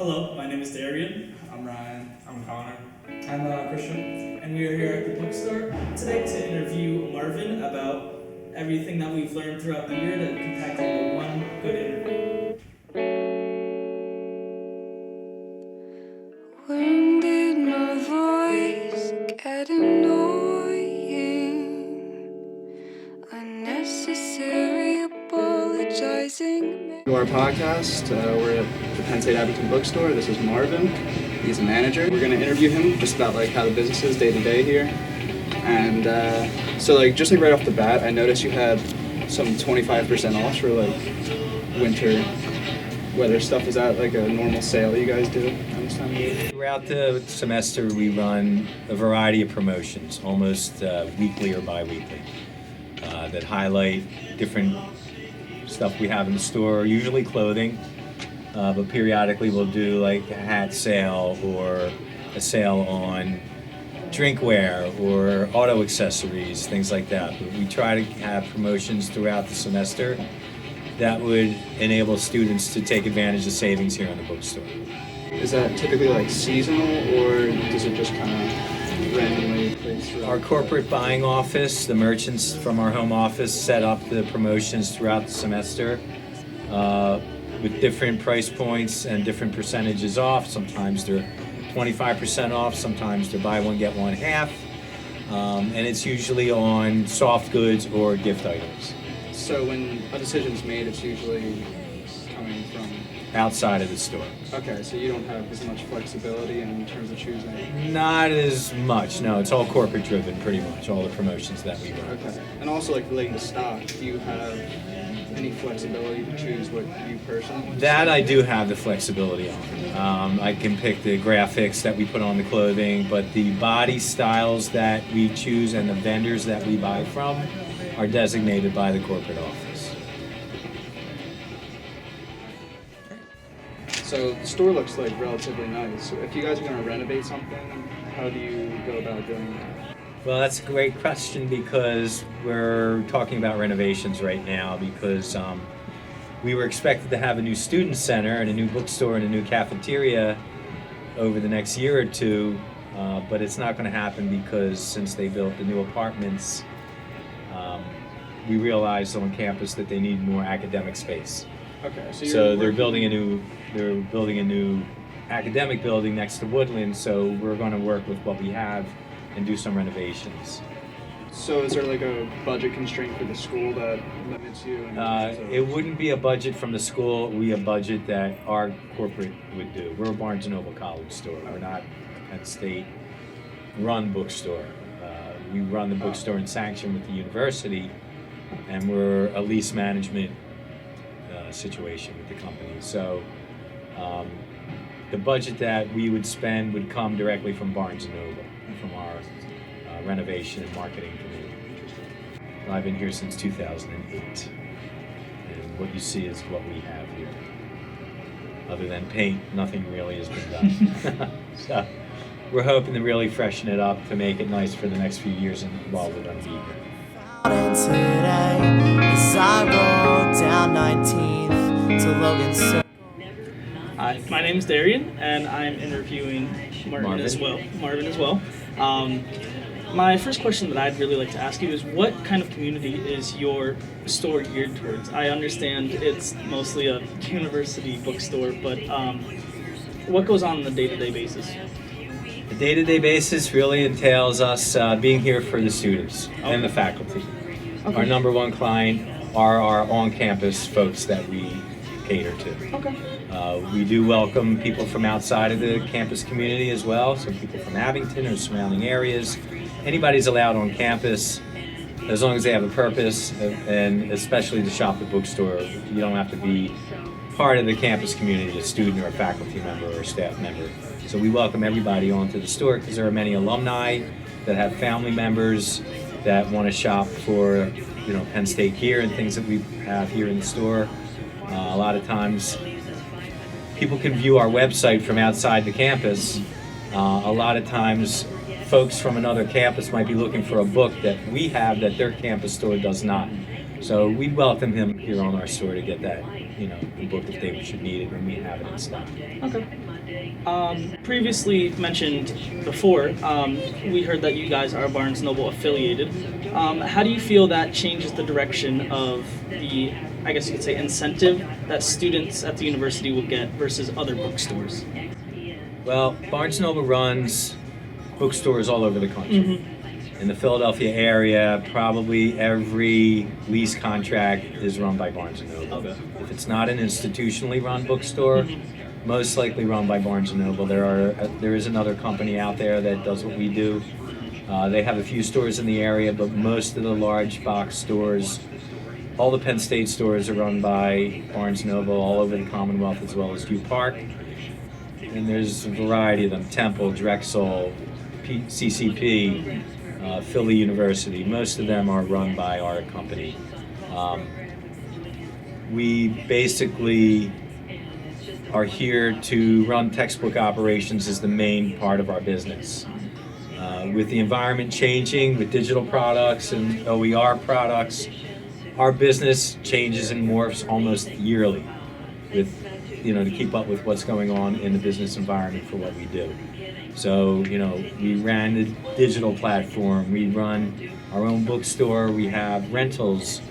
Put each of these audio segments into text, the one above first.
Hello, my name is Darren. I'm Ryan. I'm Connor. I'm Christian. And we are here at the bookstore today to interview Marvin about everything that we've learned throughout the year to compact into one good interview. When did my voice get annoying? Unnecessary apologizing. To our podcast, we're at the Penn State Abington bookstore. This is Marvin. He's a manager. We're going to interview him just about how the business is day to day here. And just right off the bat, I noticed you had some 25% off for winter weather stuff. Is that a normal sale you guys do on this time of year? Throughout the semester, we run a variety of promotions, almost weekly or bi-weekly, that highlight different stuff we have in the store, usually clothing, but periodically we'll do a hat sale or a sale on drinkware or auto accessories, things like that. But we try to have promotions throughout the semester that would enable students to take advantage of savings here in the bookstore. Is that typically seasonal, or does it just kind of randomly place throughout? Our corporate buying office, the merchants from our home office, set up the promotions throughout the semester with different price points and different percentages off. Sometimes they're 25% off, sometimes they're buy one, get one half, and it's usually on soft goods or gift items. So when a decision's made, it's usually coming from Outside of the store. Okay, so you don't have as much flexibility in terms of choosing. Not as much, no. It's all corporate driven, pretty much, all the promotions that we run. Okay, and also relating to stock, do you have any flexibility to choose what you personally want? That I do have the flexibility on. I can pick the graphics that we put on the clothing, but the body styles that we choose and the vendors that we buy from are designated by the corporate office. So the store looks relatively nice. So if you guys are going to renovate something, how do you go about doing that? Well, that's a great question because we're talking about renovations right now because we were expected to have a new student center and a new bookstore and a new cafeteria over the next year or two, but it's not going to happen because since they built the new apartments, we realized on campus that they need more academic space. Okay, so they're building a new academic building next to Woodland, so we're going to work with what we have and do some renovations. So is there a budget constraint for the school that limits you? It wouldn't be a budget from the school, it would be a budget that our corporate would do. We're a Barnes & Noble College store, we're not a Penn State run bookstore. We run the bookstore in sanction with the university, and we're a lease management situation with the company. So the budget that we would spend would come directly from Barnes & Noble, from our renovation and marketing committee. I've been here since 2008, and what you see is what we have here. Other than paint, nothing really has been done. So we're hoping to really freshen it up to make it nice for the next few years and while we're going to be here. Today, as I roll down 19th to Logan. Hi, my name is Darren, and I'm interviewing Marvin as well. My first question that I'd really like to ask you is, what kind of community is your store geared towards? I understand it's mostly a university bookstore, but what goes on a day-to-day basis? The day-to-day basis really entails us being here for the students and the faculty. Okay. Our number one client are our on-campus folks that we cater to. Okay. We do welcome people from outside of the campus community as well, so people from Abington or surrounding areas. Anybody's allowed on campus as long as they have a purpose, and especially to shop the bookstore. You don't have to be part of the campus community, a student or a faculty member or a staff member. So we welcome everybody onto the store because there are many alumni that have family members that want to shop for Penn State gear and things that we have here in the store. A lot of times people can view our website from outside the campus. A lot of times folks from another campus might be looking for a book that we have that their campus store does not. So we welcome him here on our store to get that the book if they should need it, and we have it in stock. Okay. Previously mentioned before, we heard that you guys are Barnes & Noble affiliated. How do you feel that changes the direction of the, I guess you could say, incentive that students at the university will get versus other bookstores? Well, Barnes & Noble runs bookstores all over the country. In the Philadelphia area, probably every lease contract is run by Barnes & Noble. Okay. If it's not an institutionally run bookstore, most likely run by Barnes & Noble. There is another company out there that does what we do. They have a few stores in the area, but most of the large box stores, all the Penn State stores are run by Barnes & Noble all over the Commonwealth, as well as U Park. And there's a variety of them: Temple, Drexel, CCP, Philly University. Most of them are run by our company. We basically are here to run textbook operations as the main part of our business. With the environment changing, with digital products and OER products, our business changes and morphs almost yearly with, to keep up with what's going on in the business environment for what we do. So, we ran the digital platform, we run our own bookstore, we have rentals,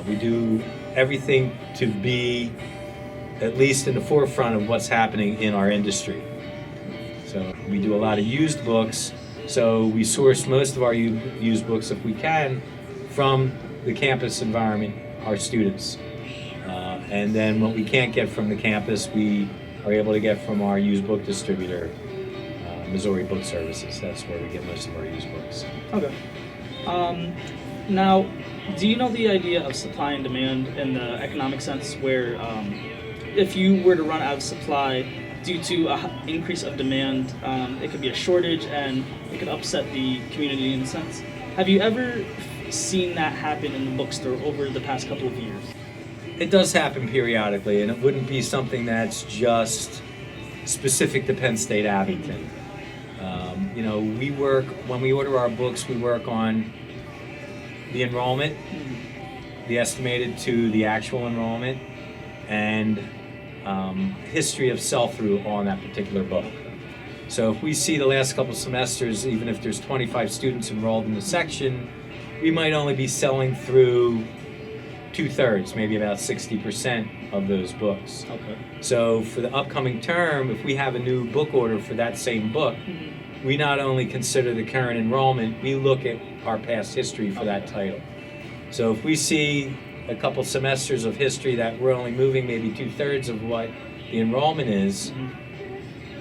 we do everything to be at least in the forefront of what's happening in our industry. So we do a lot of used books, so we source most of our used books, if we can, from the campus environment, our students. And then what we can't get from the campus, we are able to get from our used book distributor, Missouri Book Services. That's where we get most of our used books. Okay. Now, do you know the idea of supply and demand in the economic sense, where if you were to run out of supply due to an increase of demand, it could be a shortage and it could upset the community in a sense? Have you ever seen that happen in the bookstore over the past couple of years? It does happen periodically, and it wouldn't be something that's just specific to Penn State Abington. When we order our books, we work on the enrollment, the estimated to the actual enrollment, and history of sell-through on that particular book. So if we see the last couple semesters, even if there's 25 students enrolled in the section, we might only be selling through 2/3, maybe about 60% of those books. Okay. So for the upcoming term, if we have a new book order for that same book, we not only consider the current enrollment, we look at our past history for that title. So if we see a couple semesters of history that we're only moving maybe 2/3 of what the enrollment is,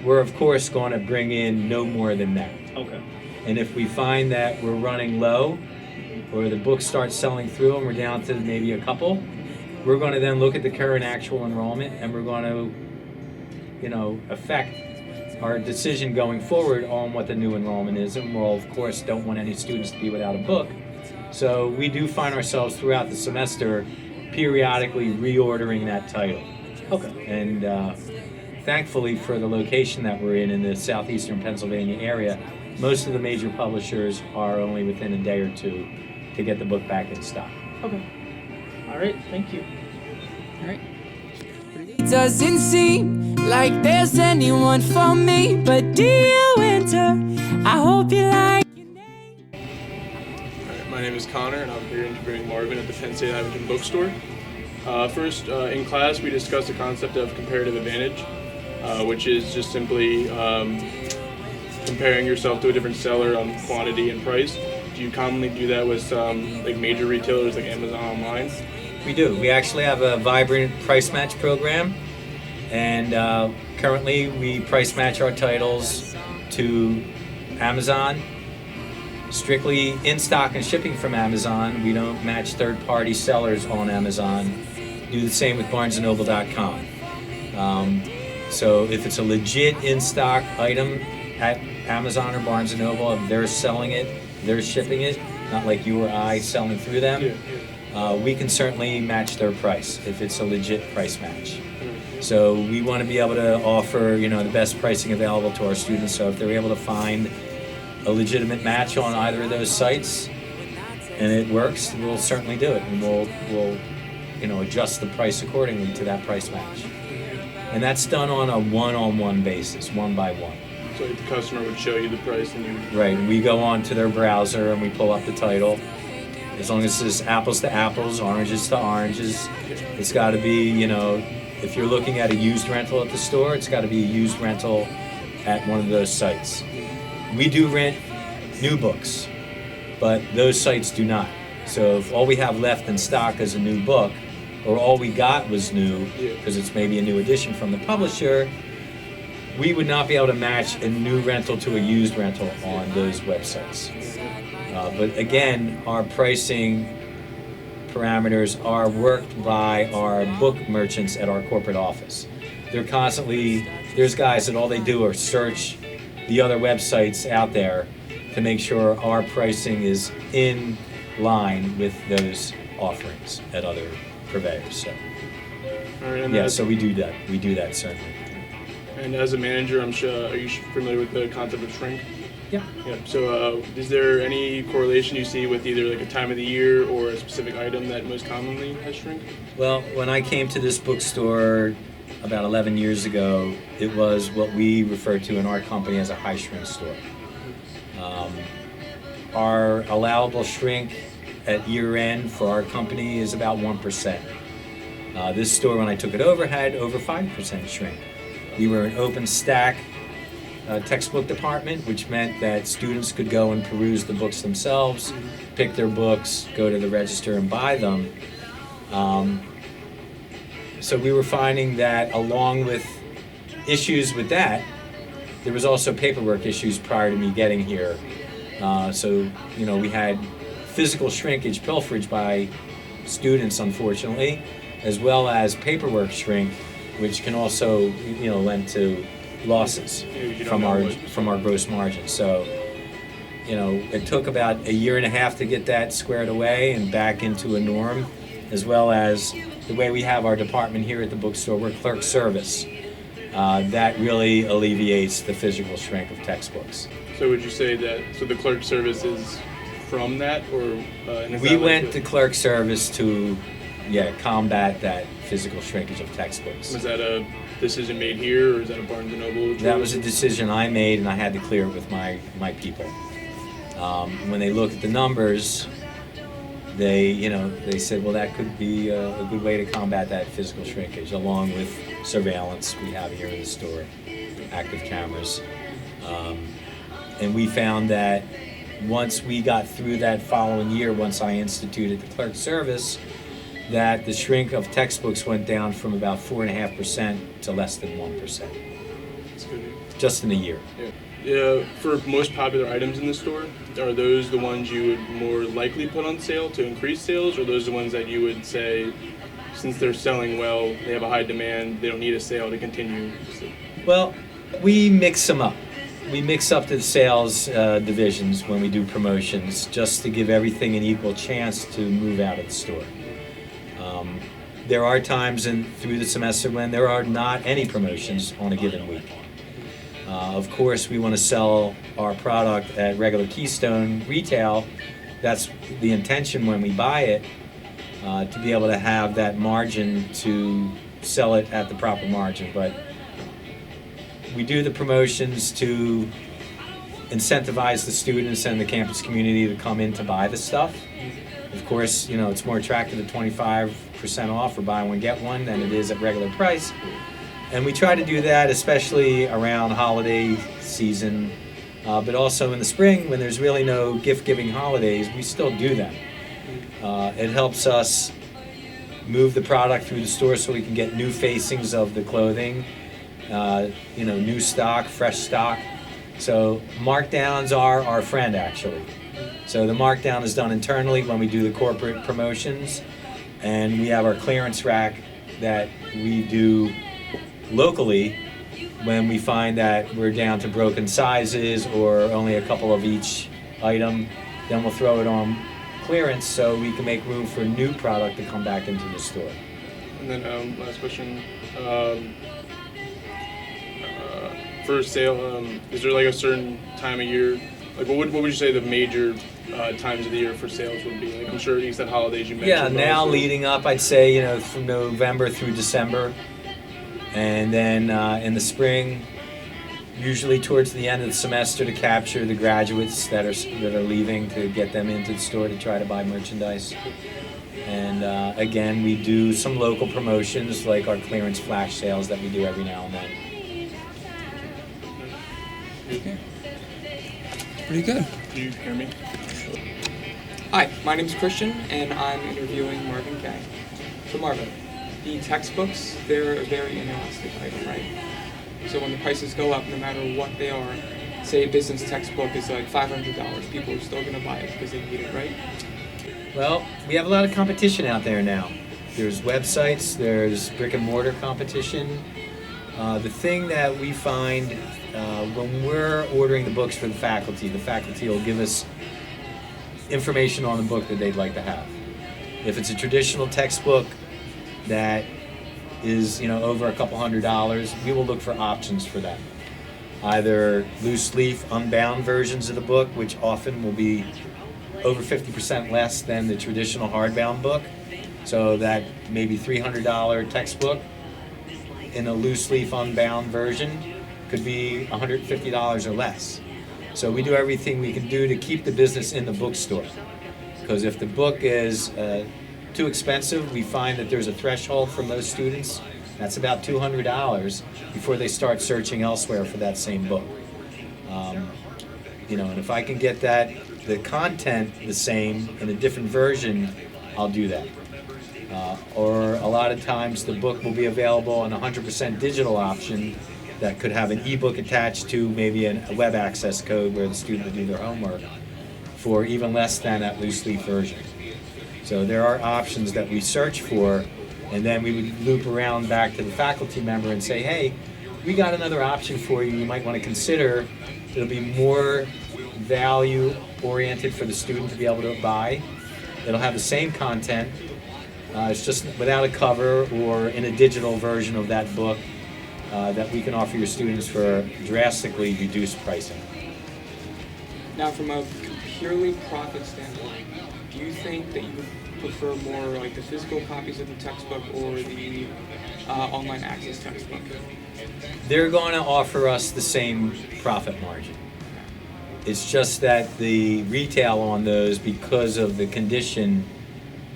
we're of course going to bring in no more than that. Okay. And if we find that we're running low, or the book starts selling through and we're down to maybe a couple, we're going to then look at the current actual enrollment, and we're going to, affect our decision going forward on what the new enrollment is. And we'll, of course, don't want any students to be without a book. So we do find ourselves throughout the semester periodically reordering that title. Okay. And thankfully for the location that we're in the southeastern Pennsylvania area, most of the major publishers are only within a day or two to get the book back in stock. Okay. All right. Thank you. All right. It doesn't seem like there's anyone for me, but dear winter, I hope you like your name. Alright, my name is Connor, and I'm here interviewing Marvin at the Penn State Abington bookstore. First, in class, we discussed the concept of comparative advantage, which is just simply comparing yourself to a different seller on quantity and price. Do you commonly do that with major retailers like Amazon online? We do. We actually have a vibrant price match program, and currently we price match our titles to Amazon, strictly in stock and shipping from Amazon. We don't match third-party sellers on Amazon. Do the same with BarnesandNoble.com. So if it's a legit in-stock item at Amazon or Barnes & Noble, if they're selling it, they're shipping it, not like you or I selling through them, we can certainly match their price if it's a legit price match. So we want to be able to offer, the best pricing available to our students. So if they're able to find a legitimate match on either of those sites and it works, we'll certainly do it, and we'll adjust the price accordingly to that price match. And that's done on a one-on-one basis, one by one. So like the customer would show you the price and you would... Right, we go on to their browser and we pull up the title. As long as it's apples to apples, oranges to oranges, it's got to be, if you're looking at a used rental at the store, it's got to be a used rental at one of those sites. We do rent new books, but those sites do not. So if all we have left in stock is a new book, or all we got was new, because it's maybe a new edition from the publisher, we would not be able to match a new rental to a used rental on those websites. But again, our pricing parameters are worked by our book merchants at our corporate office. They're constantly, there's guys that all they do are search the other websites out there to make sure our pricing is in line with those offerings at other purveyors. So, All right, and yeah, so we do that. We do that certainly. And as a manager, I'm sure, are you familiar with the concept of shrink? Yeah. Yeah. So, is there any correlation you see with either like a time of the year or a specific item that most commonly has shrink? Well, when I came to this bookstore about 11 years ago, it was what we refer to in our company as a high shrink store. Our allowable shrink at year end for our company is about 1%. This store, when I took it over, had over 5% shrink. We were an open stack textbook department, which meant that students could go and peruse the books themselves, pick their books, go to the register and buy them. So we were finding that along with issues with that, there was also paperwork issues prior to me getting here. So we had physical shrinkage, pilferage by students, unfortunately, as well as paperwork shrink, which can also lend to losses from our gross margin. So it took about a year and a half to get that squared away and back into a norm, as well as the way we have our department here at the bookstore. We're clerk service. That really alleviates the physical shrink of textbooks. So would you say that the clerk service is from that, or we went to clerk service to combat that physical shrinkage of textbooks. Was that a decision made here, or is that a Barnes & Noble? That was a decision I made, and I had to clear it with my people. When they looked at the numbers, they said, well, that could be a good way to combat that physical shrinkage, along with surveillance we have here in the store, active cameras. And we found that once we got through that following year, once I instituted the clerk service, that the shrink of textbooks went down from about 4.5% to less than 1%. That's good. Just in a year. Yeah. For most popular items in the store, are those the ones you would more likely put on sale to increase sales, or are those the ones that you would say, since they're selling well, they have a high demand, they don't need a sale to continue? Well, we mix them up. We mix up the sales divisions when we do promotions, just to give everything an equal chance to move out of the store. There are times through the semester when there are not any promotions on a given week. Of course, we want to sell our product at regular Keystone retail. That's the intention when we buy it, to be able to have that margin to sell it at the proper margin. But we do the promotions to incentivize the students and the campus community to come in to buy the stuff. Of course, it's more attractive at 25% off or buy one, get one than it is at regular price. And we try to do that, especially around holiday season, but also in the spring when there's really no gift-giving holidays, we still do them. It helps us move the product through the store so we can get new facings of the clothing, new stock, fresh stock. So markdowns are our friend, actually. So the markdown is done internally when we do the corporate promotions, and we have our clearance rack that we do locally when we find that we're down to broken sizes or only a couple of each item. Then we'll throw it on clearance so we can make room for new product to come back into the store. And then last question. For sale, is there like a certain time of year? Like what would you say the major times of the year for sales would be? Like, I'm sure you said holidays you mentioned. Yeah, but now also- leading up, I'd say, from November through December. And then in the spring, usually towards the end of the semester, to capture the graduates that are leaving, to get them into the store to try to buy merchandise. And again, we do some local promotions like our clearance flash sales that we do every now and then. Okay. Pretty good. Do you hear me? Hi, my name is Christian, and I'm interviewing Marvin Kay. So Marvin, the textbooks, they're a very inelastic item, right? So when the prices go up, no matter what they are, say a business textbook is like $500, people are still going to buy it because they need it, right? Well, we have a lot of competition out there now. There's websites, there's brick and mortar competition. The thing that we find when we're ordering the books for the faculty will give us information on the book that they'd like to have. If it's a traditional textbook that is, over a couple $100, we will look for options for that. Either loose leaf, unbound versions of the book, which often will be over 50% less than the traditional hardbound book. So that maybe $300 textbook in a loose leaf unbound version could be $150 or less. So we do everything we can do to keep the business in the bookstore. Because if the book is too expensive, we find that there's a threshold from those students. That's about $200 before they start searching elsewhere for that same book. And if I can get the content the same in a different version, I'll do that. Or a lot of times the book will be available on a 100% digital option that could have an ebook attached to maybe a web access code where the student would do their homework for even less than that loose leaf version. So there are options that we search for, and then we would loop around back to the faculty member and say, hey, we got another option for you might want to consider. It'll be more value oriented for the student to be able to buy. It'll have the same content, it's just without a cover or in a digital version of that book that we can offer your students for drastically reduced pricing. Now, from a purely profit standpoint, do you think that you would prefer more like the physical copies of the textbook or the online access textbook? They're going to offer us the same profit margin. It's just that the retail on those, because of the condition,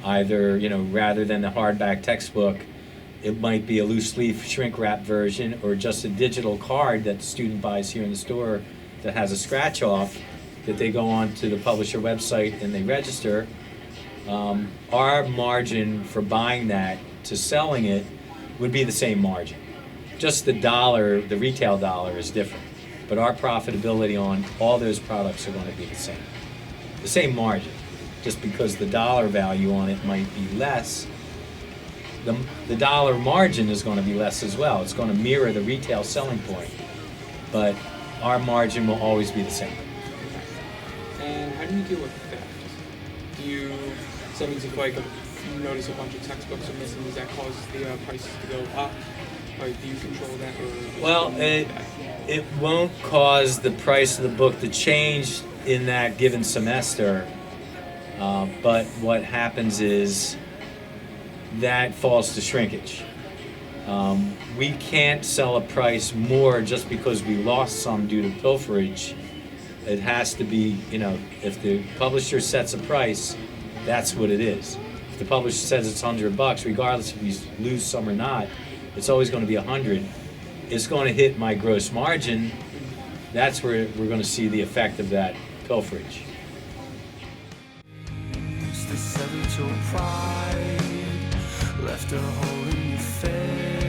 either, rather than the hardback textbook, it might be a loose leaf shrink wrap version or just a digital card that the student buys here in the store that has a scratch off that they go on to the publisher website and they register. Our margin for buying that to selling it would be the same margin. Just the retail dollar is different. But our profitability on all those products are going to be the same. The same margin, just because the dollar value on it might be less. The dollar margin is going to be less as well. It's going to mirror the retail selling point, but our margin will always be the same. And how do you deal with theft? So that means if you notice a bunch of textbooks are missing, does that cause the prices to go up? Or do you control that? Well, it won't cause the price of the book to change in that given semester, but what happens is that falls to shrinkage. We can't sell a price more just because we lost some due to pilferage. It has to be, if the publisher sets a price, that's what it is. If the publisher says it's $100, regardless if we lose some or not, it's always going to be $100. It's going to hit my gross margin. That's where we're going to see the effect of that pilferage. Left a hole in your face.